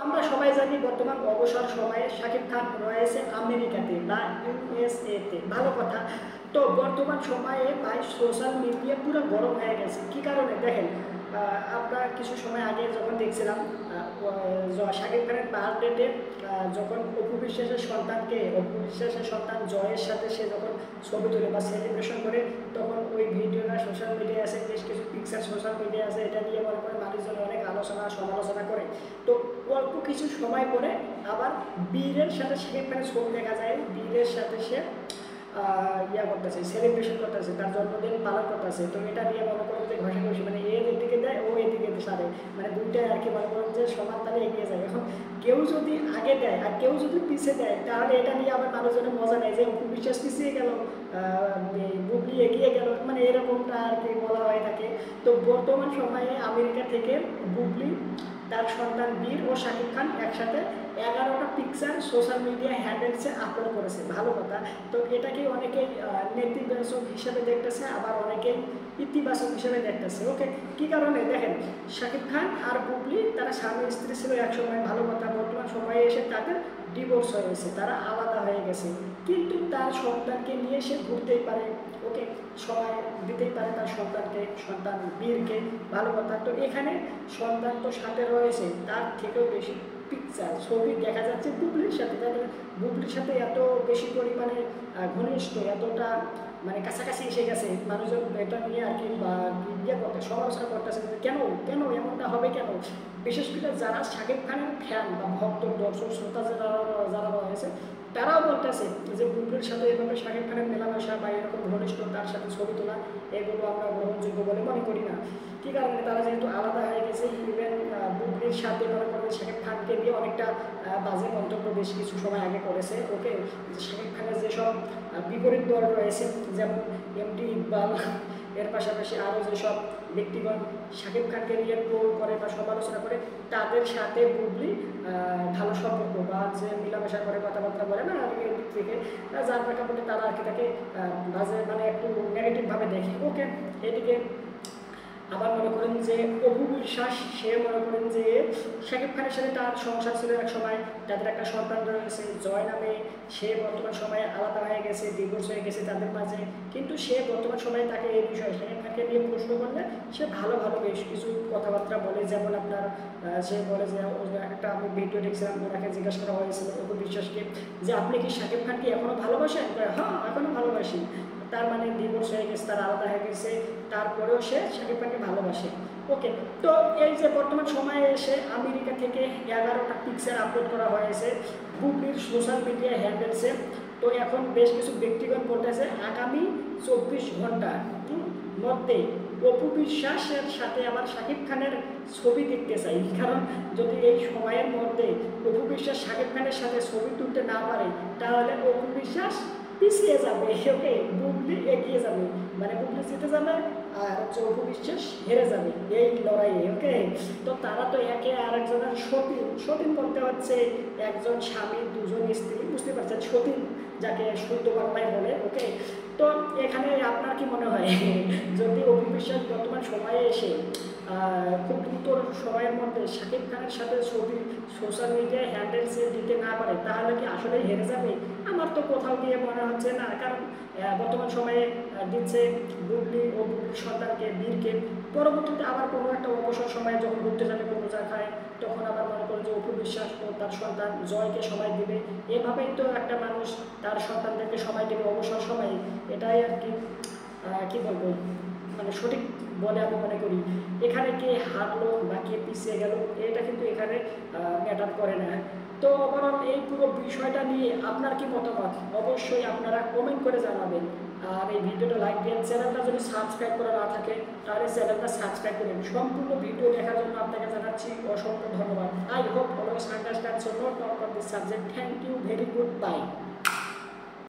আমরা সবাই জানি বর্তমান অবসর সময়ে শাকিব খান রয়েছে আমেরিকাতে বা ইউএসএতে, ভালো কথা। তো বর্তমান সময়ে ভাই সোশ্যাল মিডিয়া পুরো গরম হয়ে গেছে। কী কারণে দেখেন, আমরা কিছু সময় আগে যখন দেখছিলাম শাকিব খানের বার্থডেতে যখন অপু বিশ্বাসের সন্তান জয়ের সাথে সে যখন ছবি তোলে বা সেলিব্রেশন করে, তখন ওই ভিডিওটা সোশ্যাল মিডিয়ায় আছে, বেশ কিছু পিকচার সোশ্যাল মিডিয়া আছে, এটা নিয়ে মনে করে মানুষজন অনেক আলোচনা সমালোচনা করে। তো অল্প কিছু সময় পরে আবার বীরের সাথে শাকিব খানের ছবি দেখা যায়, বীরের সাথে সে করতেছে, সেলিব্রেশন করতেছে, তার জন্মদিন পালন করতেছে। তো এটা নিয়ে মনে করেন যে ঘষাঘষি, মানে এদিকে দেয় ও এদিকে সারে, মানে দুইটাই আর কি মনে করেন যে সমান তালে এগিয়ে যায়। এখন কেউ যদি আগে দেয় আর কেউ যদি পিছিয়ে দেয়, তাহলে এটা নিয়ে আবার মানুষজনের মজা নেয় যে অপু বিশ্বাস পিছিয়ে গেল, বুবলি এগিয়ে গেল, মানে এরকমটা আর কি বলা হয়ে থাকে। তো বর্তমান সময়ে আমেরিকা থেকে বুবলি, তার সন্তান বীর ও শাকিব খান একসাথে 11টা পিকচার সোশ্যাল মিডিয়া হ্যান্ডেলসে আপলোড করেছে, ভালো কথা। তো এটাকে অনেকেই নেতিবাচক হিসেবে দেখতেছে, আবার অনেকেই ইতিবাচক হিসেবে দেখতেছে। ওকে, কী কারণে দেখেন, শাকিব খান আর বুবলি তারা স্বামী স্ত্রী ছিল একসময়, ভালো কথা। বর্তমান সময়ে এসে তাদের ডিভোর্স হয়েছে, তারা আলাদা হয়ে গেছে, কিন্তু তার সন্তানকে নিয়ে সে ঘুরতেই পারে, ওকে, সময় দিতেই পারে তার সন্তান বীরকে, ভালো কথা। তো এখানে সন্তান তো সাথে রয়েছে, তার থেকেও বেশি পিকচার ছবি দেখা যাচ্ছে বুবলির সাথে, তাদের বুবলির সাথে এত বেশি পরিমাণে ঘনিষ্ঠ, এতটা মানে কাছাকাছি এসে গেছে, মানুষজন এটা নিয়ে আর কি করতে সমালোচনা করতেছে, কেন কেন এমনটা হবে কেন। বিশেষ করে যারা শাকিব খানের ফ্যান বা ভক্ত দর্শক শ্রোতা যারা রয়েছে, তারাও বলতেছে যে বুবলির সাথে এভাবে শাকিব খানের মেলামেশা বা এরকম ঘনিষ্ঠ তার সাথে ছবি তোলা, এগুলো আমরা গ্রহণযোগ্য বলে মনে করি না। কী কারণে, তারা যেহেতু আলাদা হয়ে গেছে। ইভেন বুবলির সাথে মনে করেন শাকিব খানকে দিয়ে অনেকটা বাজে মন্তব্য বেশ কিছু সময় আগে করেছে। ওকে, শাকিব খানের যেসব বিপরীত দল রয়েছে, যেমন এমডি ইকবাল, এর পাশাপাশি আরও যেসব ব্যক্তিগণ শাকিব খানকে নিয়ে ট্রোল করে বা সমালোচনা করে, তাদের সাথে বুবলি ভালো সম্পর্ক বা যে মিলামেশা করে কথাবার্তা বলে না এর দিক থেকে, যার প্রেক্ষাপটে তারা আর কি তাকে বাজে মানে একটু নেগেটিভভাবে দেখে। ওকে, এদিকে আবার মনে করেন যে অপু বিশ্বাস, সে মনে করেন যে শাকিব খানের সাথে তার সংসার ছিল এক সময়, তাদের একটা সন্তান রয়েছে জয় নামে, সে বর্তমান সময়ে আলাদা হয়ে গেছে, ডিভোর্স হয়ে গেছে তাদের মাঝে। কিন্তু সে বর্তমান সময়ে তাকে এই বিষয়ে শাকিব খানকে নিয়ে প্রশ্ন করলে সে ভালো ভালো বেশ কিছু কথাবার্তা বলে। যেমন আপনার সে বলে যে একটা আমি ভিডিও দেখছিলাম, ওনাকে জিজ্ঞাসা করা হয়েছিল অপু বিশ্বাসকে যে আপনি কি শাকিব খানকে এখনও ভালোবাসেন? হ্যাঁ, এখনও ভালোবাসি। তার মানে ডিভোর্স হয়ে গেছে, তার আলাদা হয়ে গেছে, তারপরেও সে শাকিব খানকে ভালোবাসে। ওকে, তো এই যে বর্তমান সময়ে এসে আমেরিকা থেকে 11টা পিকচার আপলোড করা হয়েছে বুবলির সোশ্যাল মিডিয়া হ্যান্ডেলসে। তো এখন বেশ কিছু ব্যক্তিগণ বলতেছে আগামী 24 ঘন্টার মধ্যে অপু বিশ্বাসের সাথে আবার শাকিব খানের ছবি দেখতে চাই। কারণ যদি এই সময়ের মধ্যে অপু বিশ্বাস শাকিব খানের সাথে ছবি তুলতে না পারে, তাহলে অপু বিশ্বাস পিছিয়ে যাবে, ওকে, বুবলি এগিয়ে যাবে, মানে বুবলি জিতে যাবে আর হচ্ছে অপু বিশ্বাস হেরে যাবে এই লড়াইয়ে। ওকে, তো তারা তো একে আরেকজনের সতীন করতে হচ্ছে, একজন স্বামী দুজন স্ত্রী, বুঝতে পারছেন, সতীন যাকে শুদ্ধ বাংলায় বলে। ওকে, তো এখানে আপনার কি মনে হয় যদি অপু বিশ্বাস বর্তমান সময়ে এসে খুব দ্রুত সময়ের মধ্যে শাকিব খানের সাথে ছবি সোশ্যাল মিডিয়ায় হ্যান্ডেলসে দিতে না পারে, তাহলে কি আসলে হেরে যাবে? আমার তো কোথাও গিয়ে মনে হচ্ছে না, কারণ বর্তমান সময়ে দিচ্ছে বুবলি ও বুবলির সন্তানকে বীরকে, পরবর্তীতে আবার কোনো একটা অবসর সময়ে যখন ঘুরতে যাবে কোনো জায়গায়, তখন আবার মনে করে যে অপু বিশ্বাস ও তার সন্তান জয়কে সময় দেবে। এভাবেই তো একটা মানুষ তার সন্তানদেরকে সময় দেবে অবসর সময়ে। এটাই আর কি কী বলবো, মানে সঠিক বলে আমি মনে করি। এখানে কে হারলো বা কে পিছিয়ে গেল এটা কিন্তু এখানে ম্যাটার করে না। তো ওভারঅল এই পুরো বিষয়টা নিয়ে আপনার কি মতামত অবশ্যই আপনারা কমেন্ট করে জানাবেন। আর এই ভিডিওটা লাইক দিন, চ্যানেলটা যদি সাবস্ক্রাইব করা না থাকে তাহলে চ্যানেলটা সাবস্ক্রাইব করুন। সম্পূর্ণ ভিডিও দেখার জন্য আপনাকে জানাচ্ছি অসংখ্য ধন্যবাদ। I hope always understand so no talk of this subject. Thank you, very good, by.